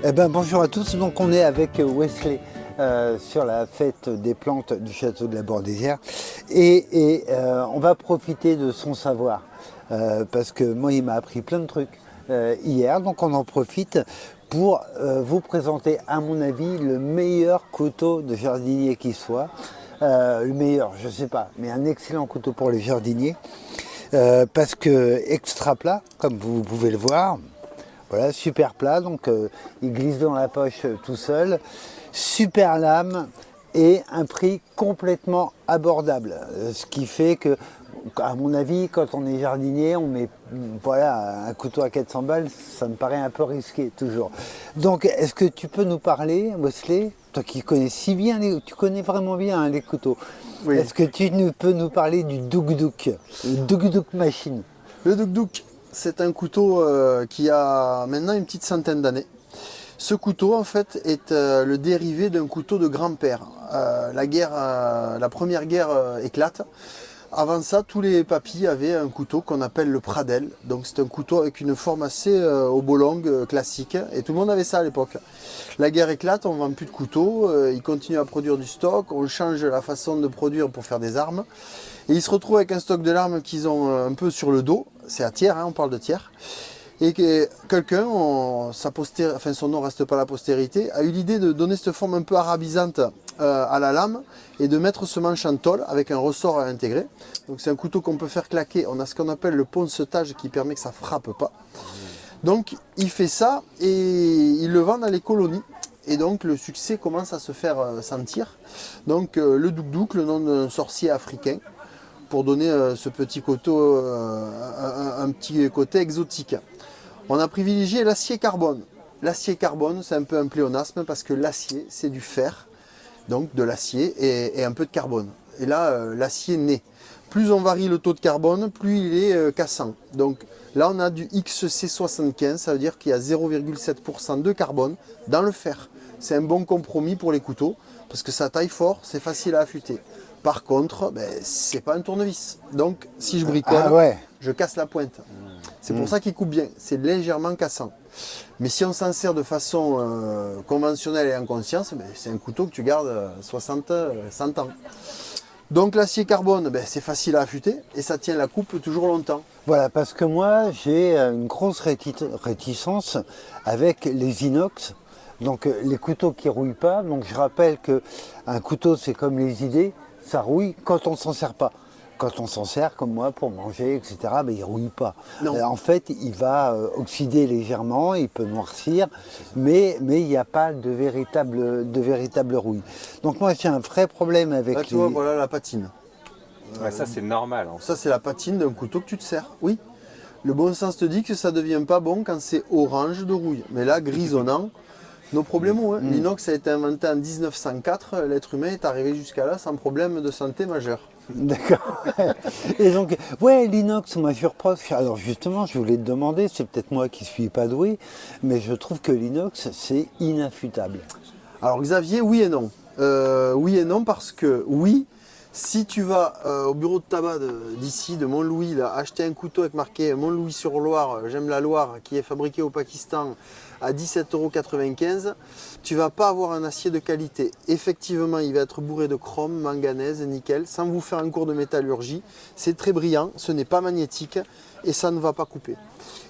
Eh ben, bonjour à tous, donc on est avec Wesley sur la fête des plantes du château de la Bordésière et on va profiter de son savoir parce que moi il m'a appris plein de trucs hier, donc on en profite pour vous présenter à mon avis le meilleur couteau de jardinier qui soit. Le meilleur, je sais pas, mais un excellent couteau pour les jardiniers parce que extra plat, comme vous pouvez le voir. Voilà, super plat, donc il glisse dans la poche tout seul. Super lame et un prix complètement abordable. Ce qui fait que, à mon avis, quand on est jardinier, on met voilà, un couteau à 400 balles, ça me paraît un peu risqué toujours. Donc, est-ce que tu peux nous parler, Wesley, toi qui connais si bien, tu connais vraiment bien hein, les couteaux, Oui. est-ce que peux nous parler du Duk Duk, le Duk Duk Machine? Le Duk Duk, c'est un couteau qui a maintenant une petite centaine d'années. Ce couteau, en fait, est le dérivé d'un couteau de grand-père. La première guerre éclate. Avant ça, tous les papys avaient un couteau qu'on appelle le Pradel. Donc c'est un couteau avec une forme assez oblongue, classique. Et tout le monde avait ça à l'époque. La guerre éclate, on ne vend plus de couteaux. Ils continuent à produire du stock. On change la façon de produire pour faire des armes. Et ils se retrouvent avec un stock de l'arme qu'ils ont un peu sur le dos. C'est à tiers, hein, on parle de tiers. Et que quelqu'un, son nom ne reste pas à la postérité, a eu l'idée de donner cette forme un peu arabisante à la lame et de mettre ce manche en tôle avec un ressort à intégrer. Donc c'est un couteau qu'on peut faire claquer. On a ce qu'on appelle le poncetage qui permet que ça ne frappe pas. Donc il fait ça et il le vend dans les colonies. Et donc le succès commence à se faire sentir. Donc le Duk Duk, le nom d'un sorcier africain, pour donner ce petit couteau, un petit côté exotique. On a privilégié l'acier carbone. L'acier carbone, c'est un peu un pléonasme parce que l'acier, c'est du fer, donc de l'acier et un peu de carbone. Et là, l'acier naît. Plus on varie le taux de carbone, plus il est cassant. Donc là, on a du XC75, ça veut dire qu'il y a 0,7% de carbone dans le fer. C'est un bon compromis pour les couteaux parce que ça taille fort, c'est facile à affûter. Par contre, c'est pas un tournevis. Donc, si je bricole, je casse la pointe. C'est pour ça qu'il coupe bien. C'est légèrement cassant. Mais si on s'en sert de façon conventionnelle et en conscience, c'est un couteau que tu gardes 60, 100 ans. Donc l'acier carbone, c'est facile à affûter et ça tient la coupe toujours longtemps. Voilà, parce que moi, j'ai une grosse réticence avec les inox. Donc les couteaux qui rouillent pas. Donc je rappelle qu'un couteau, c'est comme les idées, ça rouille quand on s'en sert pas. Quand on s'en sert, comme moi, pour manger, etc., il ne rouille pas. En fait, il va oxyder légèrement, il peut noircir, mais il n'y a pas de véritable rouille. Donc moi, j'ai un vrai problème avec là, tu vois, voilà la patine. Ouais, ça, c'est normal. Ça, c'est la patine d'un couteau que tu te sers, oui. Le bon sens te dit que ça ne devient pas bon quand c'est orange de rouille. Mais là, grisonnant, nos problèmes. L'inox a été inventé en 1904, l'être humain est arrivé jusqu'à là sans problème de santé majeur. D'accord. Et donc, ouais, l'inox, moi je reproche. Alors justement, je voulais te demander, c'est peut-être moi qui suis pas doué, mais je trouve que l'inox, c'est inaffûtable. Alors Xavier, oui et non. Oui et non parce que oui, si tu vas au bureau de tabac d'ici, de Montlouis, là, acheter un couteau avec marqué Montlouis-sur-Loire, j'aime la Loire, qui est fabriqué au Pakistan à 17,95 €, tu vas pas avoir un acier de qualité. Effectivement, il va être bourré de chrome, manganèse, nickel, sans vous faire un cours de métallurgie. C'est très brillant, ce n'est pas magnétique et ça ne va pas couper.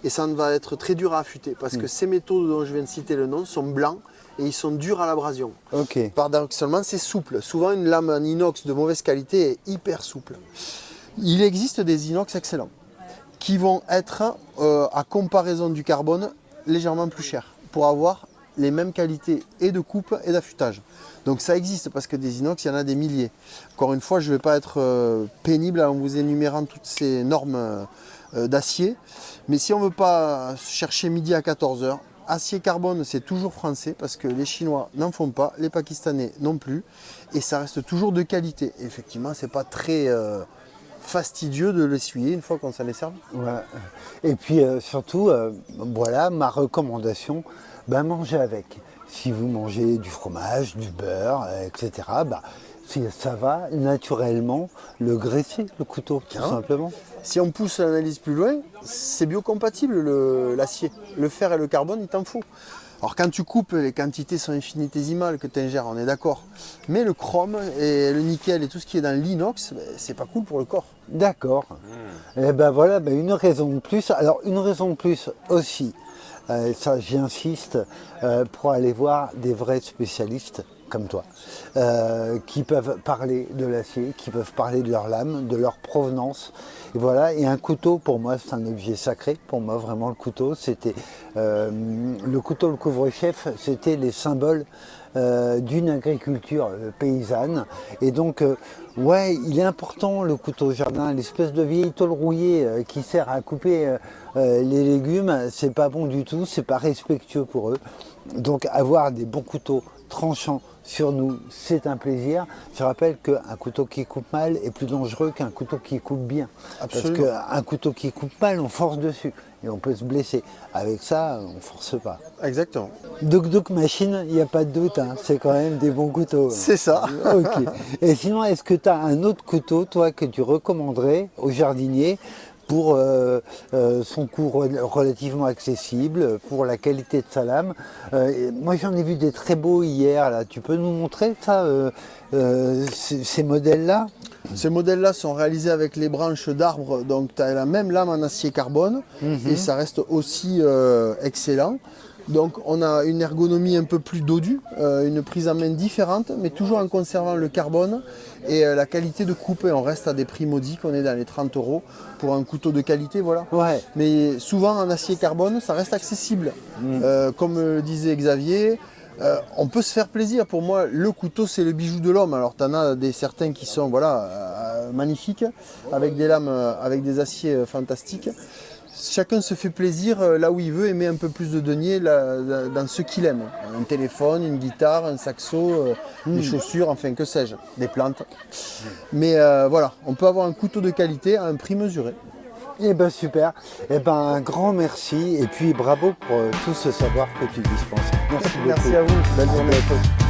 Et ça va être très dur à affûter parce que ces métaux dont je viens de citer le nom sont blancs et ils sont durs à l'abrasion. Ok. Paradoxalement, c'est souple. Souvent, une lame en inox de mauvaise qualité est hyper souple. Il existe des inox excellents qui vont être, à comparaison du carbone, légèrement plus chers pour avoir les mêmes qualités et de coupe et d'affûtage. Donc ça existe parce que des inox, il y en a des milliers. Encore une fois, je ne vais pas être pénible en vous énumérant toutes ces normes d'acier. Mais si on ne veut pas chercher midi à 14 h, acier carbone, c'est toujours français parce que les Chinois n'en font pas, les Pakistanais non plus. Et ça reste toujours de qualité. Et effectivement, ce n'est pas très fastidieux de l'essuyer une fois qu'on s'en est servi. Ouais. Et puis surtout, voilà ma recommandation, mangez avec. Si vous mangez du fromage, du beurre, etc., ça va naturellement le graisser, le couteau, tout simplement. Si on pousse l'analyse plus loin, c'est biocompatible l'acier. Le fer et le carbone, il t'en faut. Alors quand tu coupes, les quantités sont infinitésimales que tu ingères, on est d'accord. Mais le chrome et le nickel et tout ce qui est dans l'inox, c'est pas cool pour le corps. D'accord. Et ben voilà, une raison de plus. Alors une raison de plus aussi, ça j'insiste, pour aller voir des vrais spécialistes comme toi, qui peuvent parler de l'acier, qui peuvent parler de leur lame, de leur provenance. Et voilà, et un couteau, pour moi, c'est un objet sacré. Pour moi, vraiment, le couteau, c'était le couteau, le couvre-chef, c'était les symboles d'une agriculture paysanne. Et donc, ouais, il est important le couteau au jardin, l'espèce de vieille tôle rouillée qui sert à couper les légumes, c'est pas bon du tout, c'est pas respectueux pour eux. Donc, avoir des bons couteaux tranchants sur nous, c'est un plaisir. Je rappelle qu'un couteau qui coupe mal est plus dangereux qu'un couteau qui coupe bien. Absolument. Parce qu'un couteau qui coupe mal, on force dessus et on peut se blesser. Avec ça, on ne force pas. Exactement. Duk Machine, il n'y a pas de doute, hein, c'est quand même des bons couteaux. C'est ça. Ok. Et sinon, est-ce que tu as un autre couteau, toi, que tu recommanderais aux jardiniers pour son coût relativement accessible, pour la qualité de sa lame? Moi j'en ai vu des très beaux hier, là. Tu peux nous montrer ça, ces modèles-là? Ces modèles-là sont réalisés avec les branches d'arbres, donc tu as la même lame en acier carbone et ça reste aussi excellent. Donc on a une ergonomie un peu plus dodue, une prise en main différente, mais toujours en conservant le carbone et la qualité de coupe. Et on reste à des prix modiques, on est dans les 30 € pour un couteau de qualité, voilà. Ouais. Mais souvent en acier carbone, ça reste accessible. Comme le disait Xavier, on peut se faire plaisir. Pour moi, le couteau, c'est le bijou de l'homme. Alors, tu en as certains qui sont magnifiques, avec des lames, avec des aciers fantastiques. Chacun se fait plaisir là où il veut et met un peu plus de denier dans ce qu'il aime. Un téléphone, une guitare, un saxo, des chaussures, enfin que sais-je, des plantes. Mais voilà, on peut avoir un couteau de qualité à un prix mesuré. Eh ben super, eh ben un grand merci et puis bravo pour tout ce savoir que tu dispenses. Merci beaucoup. Merci à vous, belle journée. À bientôt.